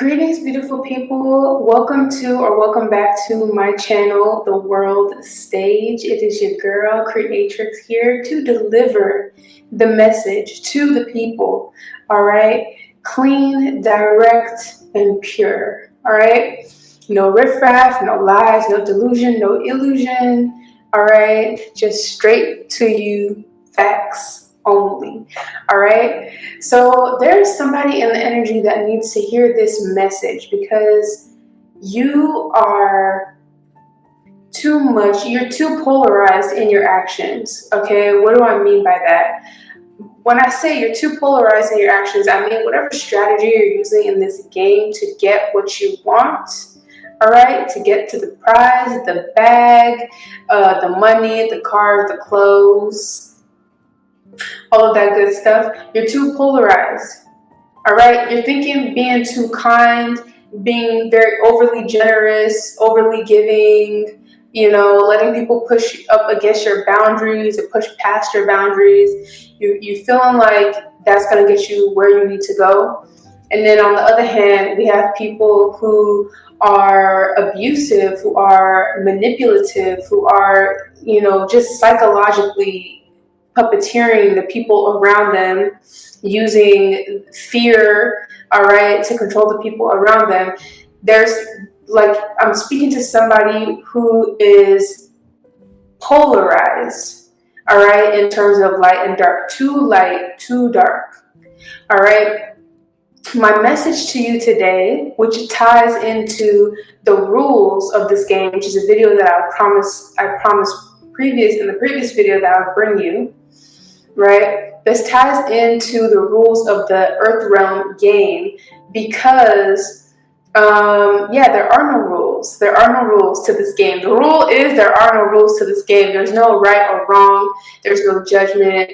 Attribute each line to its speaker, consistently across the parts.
Speaker 1: Greetings, beautiful people. Welcome back to my channel, The World Stage. It is your girl, Creatrix, here to deliver the message to the people. All right, clean, direct, and pure. All right, no riffraff, no lies, no delusion, no illusion. All right, just straight to you, facts only. All right. So there's somebody in the energy that needs to hear this message because you are too much, you're too polarized in your actions. Okay, what do I mean by that? When I say you're too polarized in your actions, I mean whatever strategy you're using in this game to get what you want, all right, to get to the prize, the bag, the money, the car, the clothes, all of that good stuff, you're too polarized. All right, you're thinking being too kind, being very overly generous, overly giving, letting people push up against your boundaries or push past your boundaries. You feeling like that's going to get you where you need to go. And then on the other hand, we have people who are abusive, who are manipulative, who are, just psychologically puppeteering the people around them, using fear, all right, to control the people around them. I'm speaking to somebody who is polarized, all right, in terms of light, too dark, all right. My message to you today, which ties into the rules of this game, which is a video that I promised in the previous video that I'll bring you, right? This ties into the rules of the Earth Realm game because, there are no rules. There are no rules to this game. The rule is there are no rules to this game. There's no right or wrong. There's no judgment.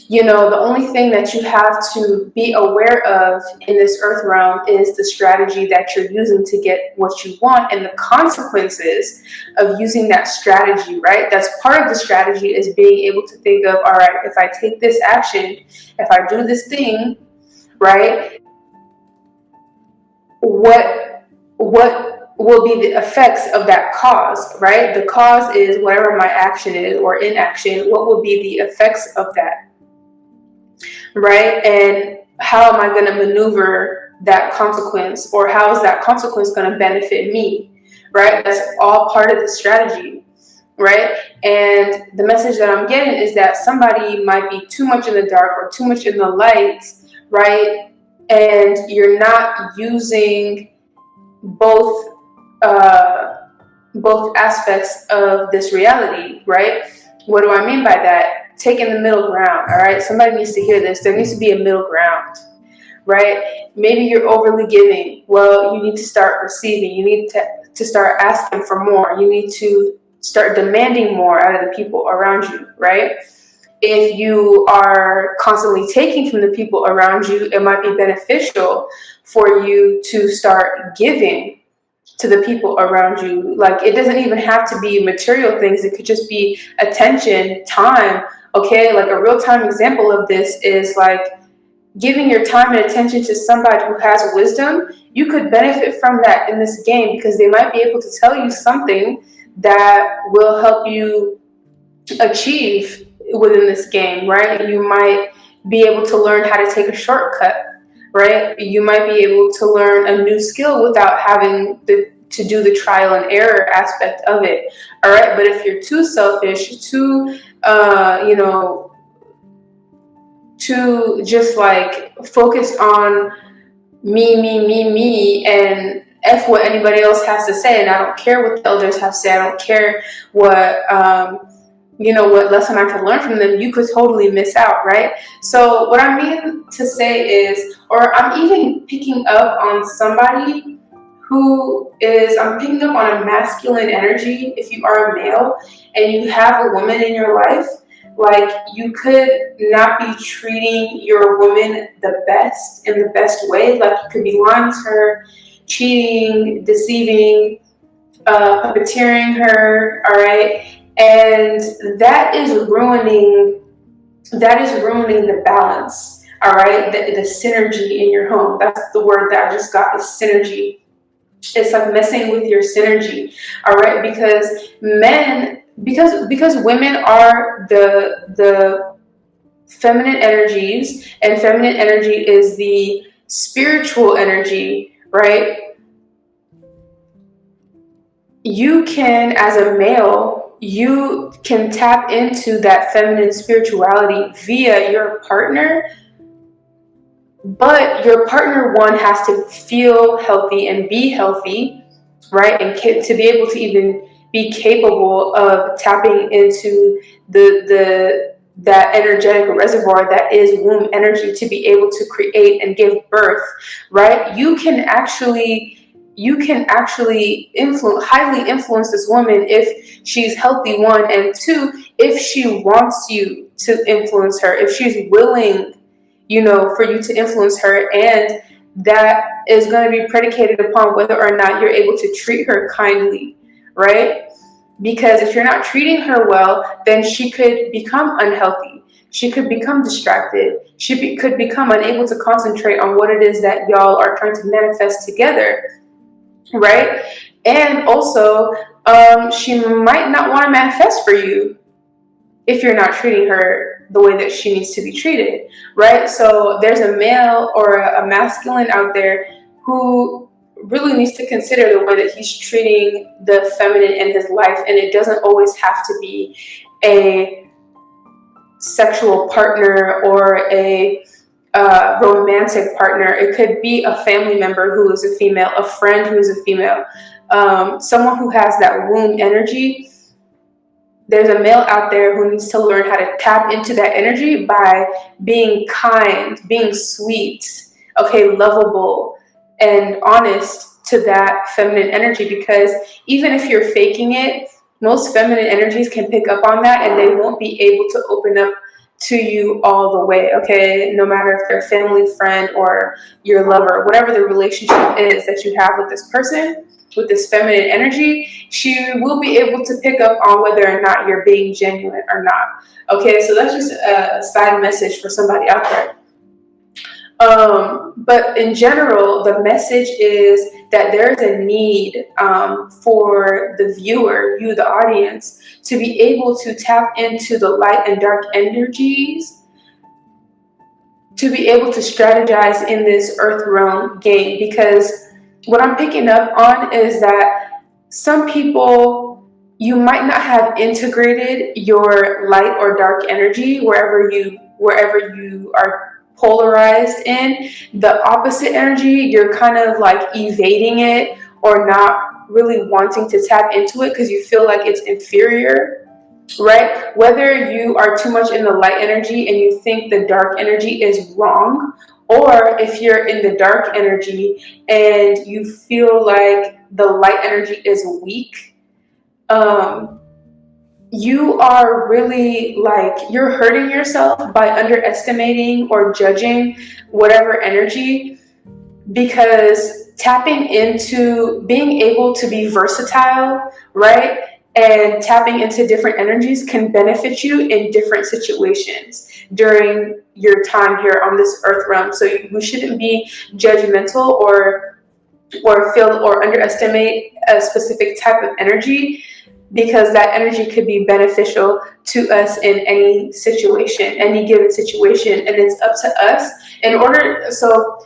Speaker 1: The only thing that you have to be aware of in this Earth Realm is the strategy that you're using to get what you want and the consequences of using that strategy, right? That's part of the strategy, is being able to think of, all right, if I take this action, if I do this thing, right, what will be the effects of that cause, right? The cause is whatever my action is or inaction. What will be the effects of that? Right? And how am I going to maneuver that consequence, or how is that consequence going to benefit me? Right? That's all part of the strategy, right? And the message that I'm getting is that somebody might be too much in the dark or too much in the light, right? And you're not using both aspects of this reality, right? What do I mean by that? Taking the middle ground, all right? Somebody needs to hear this. There needs to be a middle ground, right? Maybe you're overly giving. Well, you need to start receiving. You need to start asking for more. You need to start demanding more out of the people around you, right? If you are constantly taking from the people around you, it might be beneficial for you to start giving to the people around you. Like, it doesn't even have to be material things. It could just be attention, time. Okay, like a real-time example of this is like giving your time and attention to somebody who has wisdom. You could benefit from that in this game because they might be able to tell you something that will help you achieve within this game, right? You might be able to learn how to take a shortcut, right? You might be able to learn a new skill without having to do the trial and error aspect of it, all right? But if you're too selfish, too just like focused on me, and F what anybody else has to say, and I don't care what the elders have to say, I don't care what what lesson I could learn from them, you could totally miss out, right? So what I mean to say is, or I'm even picking up on somebody I'm picking up on a masculine energy. If you are a male and you have a woman in your life, like, you could not be treating your woman in the best way. Like, you could be lying to her, cheating, deceiving, puppeteering her, all right? And that is ruining the balance, all right? The synergy in your home. That's the word that I just got, is synergy. It's like messing with your synergy, all right? Because because women are the feminine energies, and feminine energy is the spiritual energy, right? You can, as a male, you can tap into that feminine spirituality via your partner, but your partner, one, has to feel healthy and be healthy, right? And to be able to even be capable of tapping into that energetic reservoir that is womb energy, to be able to create and give birth, right? You can actually highly influence this woman if she's healthy, one, and two, if she wants you to influence her, if she's willing, for you to influence her. And that is going to be predicated upon whether or not you're able to treat her kindly, right? Because if you're not treating her well, then she could become unhealthy. She could become distracted. She could become unable to concentrate on what it is that y'all are trying to manifest together, right? And also, she might not want to manifest for you if you're not treating her the way that she needs to be treated, right? So there's a male or a masculine out there who really needs to consider the way that he's treating the feminine in his life. And it doesn't always have to be a sexual partner or a romantic partner. It could be a family member who is a female, a friend who is a female, someone who has that womb energy. There's a male out there who needs to learn how to tap into that energy by being kind, being sweet, okay, lovable, and honest to that feminine energy. Because even if you're faking it, most feminine energies can pick up on that, and they won't be able to open up to you all the way, okay? No matter if they're family, friend, or your lover, whatever the relationship is that you have with this person, with this feminine energy, she will be able to pick up on whether or not you're being genuine or not. Okay, so that's just a side message for somebody out there. But in general, the message is that there's a need for the viewer, you, the audience, to be able to tap into the light and dark energies, to be able to strategize in this earth realm game. Because what I'm picking up on is that some people, you might not have integrated your light or dark energy wherever you are polarized in. The opposite energy, you're kind of like evading it or not really wanting to tap into it because you feel like it's inferior, right? Whether you are too much in the light energy and you think the dark energy is wrong, or if you're in the dark energy and you feel like the light energy is weak, you are really you're hurting yourself by underestimating or judging whatever energy, because tapping into being able to be versatile, right? And tapping into different energies can benefit you in different situations during your time here on this earth realm. So you shouldn't be judgmental or feel or underestimate a specific type of energy, because that energy could be beneficial to us in any situation, any given situation. And it's up to us so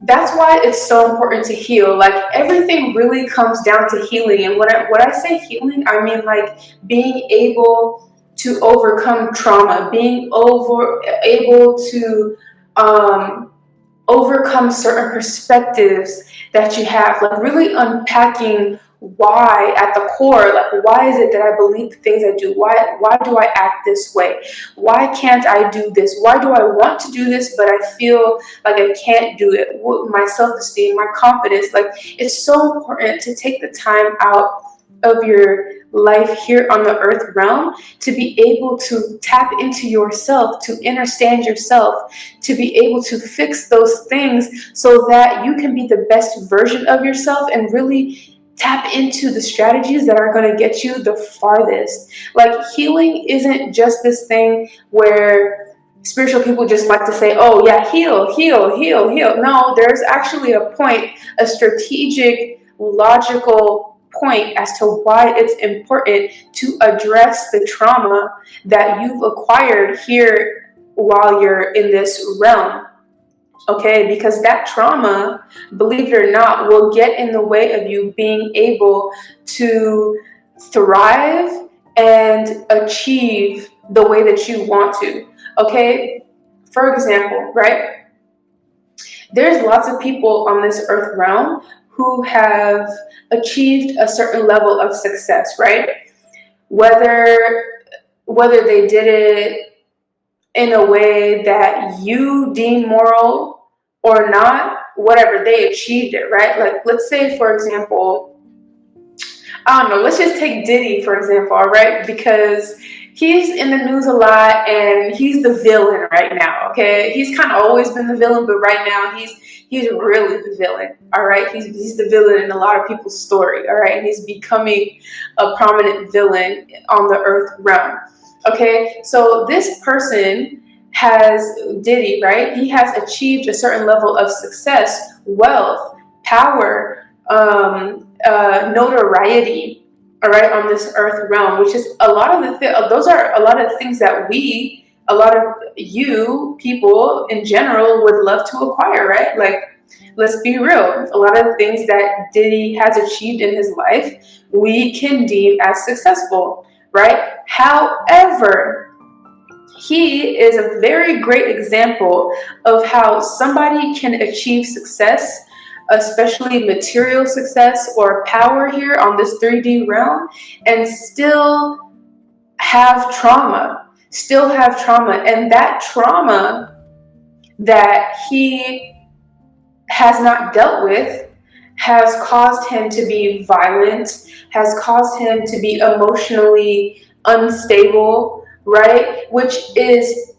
Speaker 1: that's why it's so important to heal. Like, everything really comes down to healing. And when I say healing, I mean being able to overcome trauma, being able to overcome certain perspectives that you have, really unpacking why at the core, why is it that I believe the things I do? Why do I act this way? Why can't I do this? Why do I want to do this, but I feel like I can't do it? My self-esteem, my confidence, it's so important to take the time out of your life here on the earth realm to be able to tap into yourself, to understand yourself, to be able to fix those things so that you can be the best version of yourself and really tap into the strategies that are going to get you the farthest. Healing isn't just this thing where spiritual people just like to say, oh yeah, heal, heal, heal, heal. No, there's actually a point, a strategic, logical point as to why it's important to address the trauma that you've acquired here while you're in this realm. Okay, because that trauma, believe it or not, will get in the way of you being able to thrive and achieve the way that you want to. Okay, for example, right? There's lots of people on this earth realm who have achieved a certain level of success, right? Whether they did it in a way that you deem moral or not, whatever, they achieved it, right? Like, let's say, for example, I don't know, let's just take Diddy, for example, all right? Because he's in the news a lot and he's the villain right now, okay? He's kind of always been the villain, but right now he's really the villain, all right? He's the villain in a lot of people's story, all right? And he's becoming a prominent villain on the earth realm. Okay, so this person Diddy, right? He has achieved a certain level of success, wealth, power, notoriety, all right, on this earth realm, which is a lot of those are a lot of things that a lot of you people in general would love to acquire, right? Like, let's be real. A lot of the things that Diddy has achieved in his life, we can deem as successful, right? However, he is a very great example of how somebody can achieve success, especially material success or power here on this 3D realm, and still have trauma. And that trauma that he has not dealt with has caused him to be violent, has caused him to be emotionally unstable, right? Which is,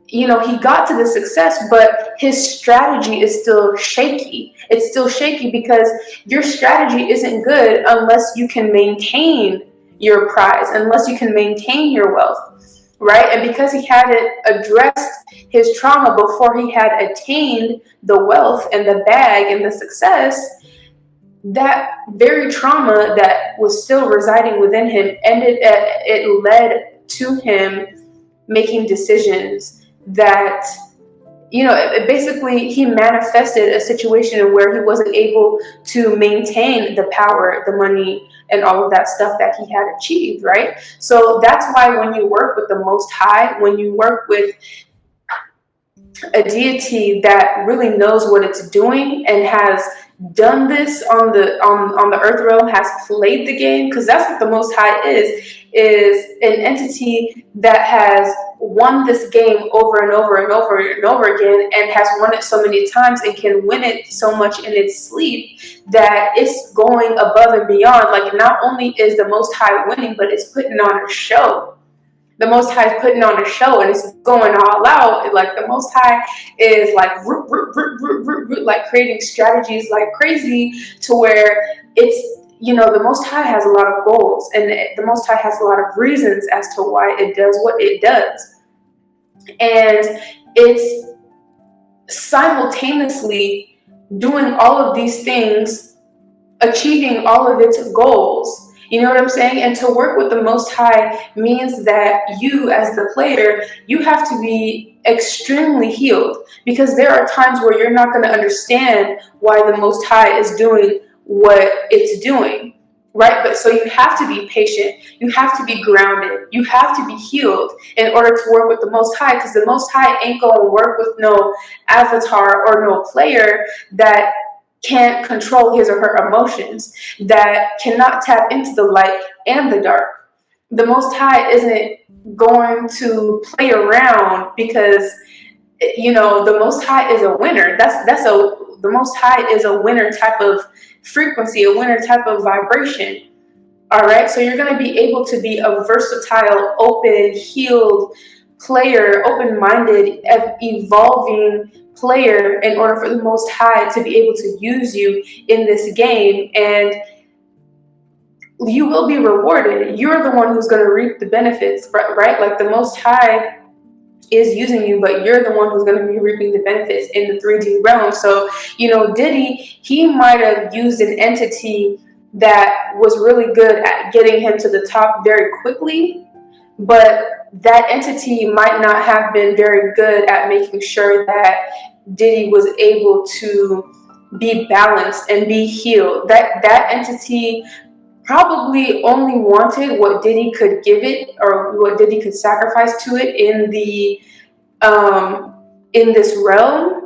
Speaker 1: he got to the success, but his strategy is still shaky. It's still shaky because your strategy isn't good unless you can maintain your prize, unless you can maintain your wealth, right? And because he hadn't addressed his trauma before he had attained the wealth and the bag and the success, that very trauma that was still residing within him it led to him making decisions that, basically he manifested a situation where he wasn't able to maintain the power, the money, and all of that stuff that he had achieved, right? So that's why when you work with the Most High, when you work with a deity that really knows what it's doing and has done this on the earth realm, has played the game, because that's what the Most High is an entity that has won this game over and over and over and over again, and has won it so many times and can win it so much in its sleep that it's going above and beyond. Like, not only is the Most High winning, but it's putting on a show. The Most High is putting on a show and it's going all out. Like, the Most High is like like creating strategies like crazy, to where it's, the Most High has a lot of goals, and the Most High has a lot of reasons as to why it does what it does. And it's simultaneously doing all of these things, achieving all of its goals. You know what I'm saying? And to work with the Most High means that you, as the player, you have to be extremely healed, because there are times where you're not going to understand why the Most High is doing what it's doing, right? But so you have to be patient. You have to be grounded. You have to be healed in order to work with the Most High, because the Most High ain't going to work with no avatar or no player that can't control his or her emotions, that cannot tap into the light and the dark. The Most High isn't going to play around, because the Most High is a winner. The Most High is a winner type of frequency, a winner type of vibration. All right, so you're going to be able to be a versatile, open, healed player, open-minded, evolving player, in order for the Most High to be able to use you in this game. And you will be rewarded. You're the one who's going to reap the benefits, right? Like, the Most High is using you, but you're the one who's going to be reaping the benefits in the 3D realm. So, Diddy, he might have used an entity that was really good at getting him to the top very quickly, but that entity might not have been very good at making sure that Diddy was able to be balanced and be healed. That entity probably only wanted what Diddy could give it, or what Diddy could sacrifice to it in this realm,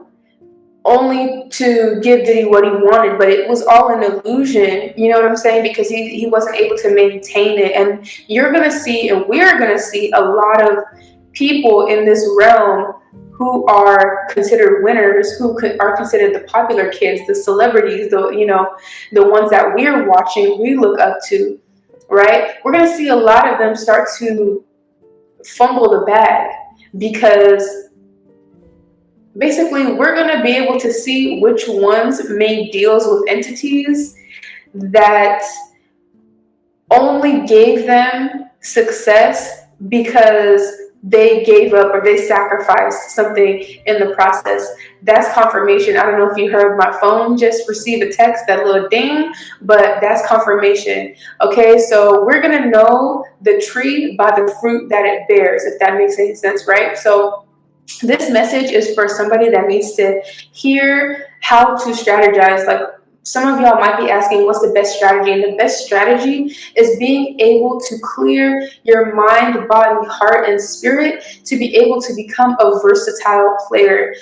Speaker 1: only to give Diddy what he wanted, but it was all an illusion, you know what I'm saying? Because he wasn't able to maintain it. And you're gonna see, and we're gonna see a lot of people in this realm who are considered winners, who are considered the popular kids, the celebrities, the ones that we're watching, we look up to, right? We're gonna see a lot of them start to fumble the bag, because basically we're going to be able to see which ones made deals with entities that only gave them success because they gave up or they sacrificed something in the process. That's confirmation. I don't know if you heard my phone just receive a text, that little ding, but that's confirmation. Okay, so we're going to know the tree by the fruit that it bears, if that makes any sense, right? So this message is for somebody that needs to hear how to strategize. Like, some of y'all might be asking, what's the best strategy? And the best strategy is being able to clear your mind, body, heart, and spirit to be able to become a versatile player.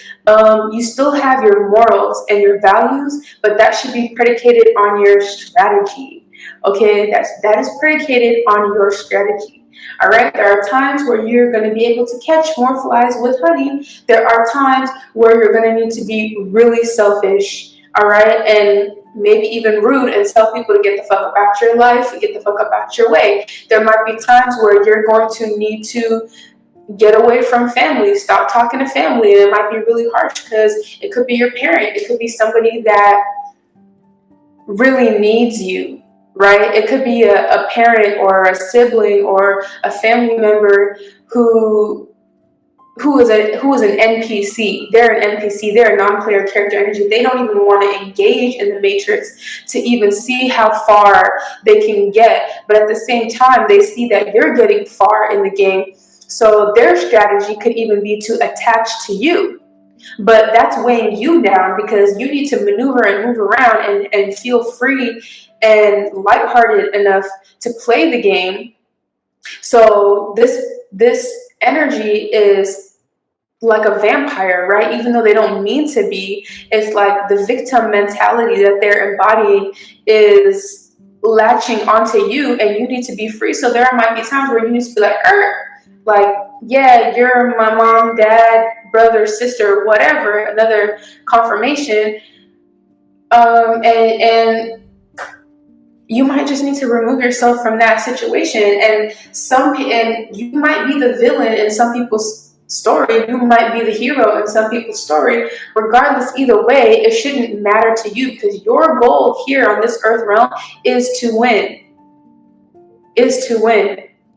Speaker 1: You still have your morals and your values, but that should be predicated on your strategy. Okay, that is predicated on your strategy. All right, there are times where you're going to be able to catch more flies with honey. There are times where you're going to need to be really selfish, all right, and maybe even rude and tell people to get the fuck about your life, get the fuck about your way. There might be times where you're going to need to get away from family, stop talking to family, and it might be really harsh because it could be your parent, it could be somebody that really needs you. Right? It could be a parent or a sibling or a family member who is an NPC. They're an NPC. They're a non-player character energy. They don't even want to engage in the matrix to even see how far they can get. But at the same time, they see that you're getting far in the game. So their strategy could even be to attach to you. But that's weighing you down because you need to maneuver and move around and feel free and lighthearted enough to play the game. So this energy is like a vampire, right? Even though they don't mean to be, it's like the victim mentality that they're embodying is latching onto you, and you need to be free. So there might be times where you need to be like, yeah, you're my mom, dad, brother, sister, whatever, another confirmation. And you might just need to remove yourself from that situation. And you might be the villain in some people's story. You might be the hero in some people's story. Regardless, either way, it shouldn't matter to you, because your goal here on this earth realm is to win.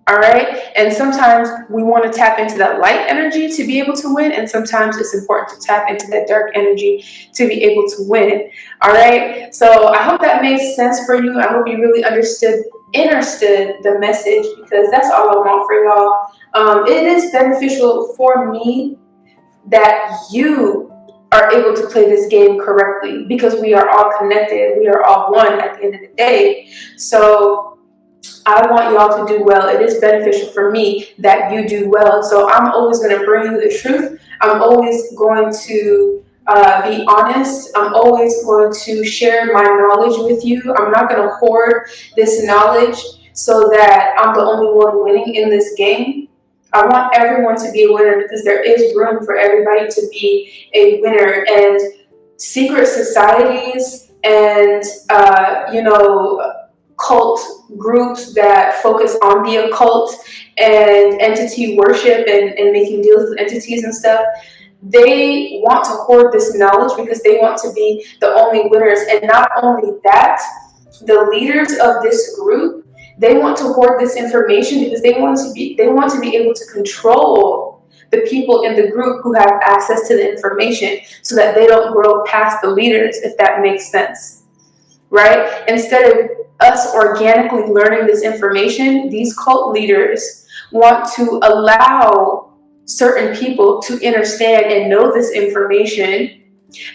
Speaker 1: All right. And sometimes we want to tap into that light energy to be able to win. And sometimes it's important to tap into that dark energy to be able to win. All right. So I hope that made sense for you. I hope you really understood the message, because that's all I want for y'all. It is beneficial for me that you are able to play this game correctly, because we are all connected. We are all one at the end of the day. So I want y'all to do well. It is beneficial for me that you do well. So I'm always going to bring you the truth. I'm always going to be honest. I'm always going to share my knowledge with you. I'm not going to hoard this knowledge so that I'm the only one winning in this game. I want everyone to be a winner, because there is room for everybody to be a winner. And secret societies and, cult groups that focus on the occult and entity worship and making deals with entities and stuff, they want to hoard this knowledge because they want to be the only winners. And not only that, the leaders of this group, they want to hoard this information because they want to be able to control the people in the group who have access to the information so that they don't grow past the leaders, if that makes sense, right? Instead of us organically learning this information, these cult leaders want to allow certain people to understand and know this information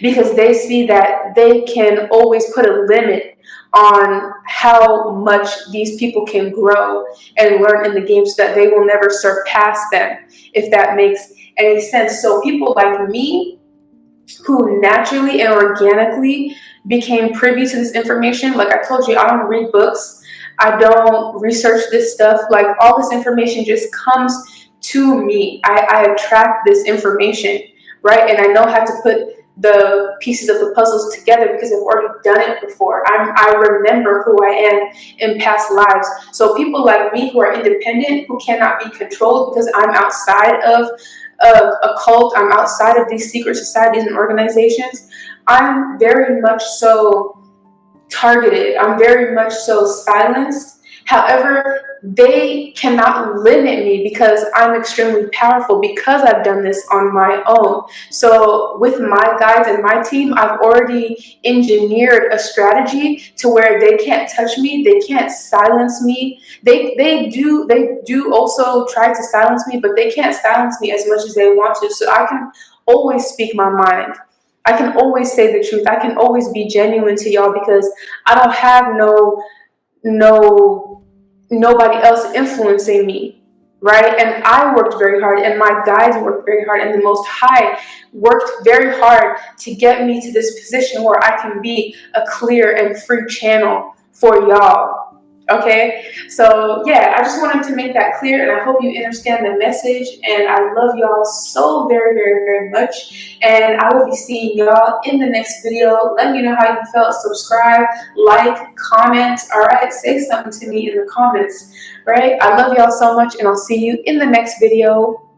Speaker 1: because they see that they can always put a limit on how much these people can grow and learn in the game so that they will never surpass them, if that makes any sense. So people like me who naturally and organically became privy to this information, like I told you, I don't read books, I don't research this stuff, like all this information just comes to me. I attract this information, right? And I know how to put the pieces of the puzzles together because I've already done it before. I remember who I am in past lives. So people like me who are independent, who cannot be controlled because I'm outside of a cult, I'm outside of these secret societies and organizations, I'm very much so targeted. I'm very much so silenced. However, they cannot limit me because I'm extremely powerful because I've done this on my own. So with my guides and my team, I've already engineered a strategy to where they can't touch me, they can't silence me. They do also try to silence me, but they can't silence me as much as they want to. So I can always speak my mind. I can always say the truth. I can always be genuine to y'all because I don't have nobody else influencing me, right? And I worked very hard, and my guides worked very hard, and the Most High worked very hard to get me to this position where I can be a clear and free channel for y'all. Okay, so yeah, I just wanted to make that clear, and I hope you understand the message. And I love y'all so very, very, very much. And I will be seeing y'all in the next video. Let me know how you felt. Subscribe, like, comment. All right, say something to me in the comments. Right? I love y'all so much, and I'll see you in the next video.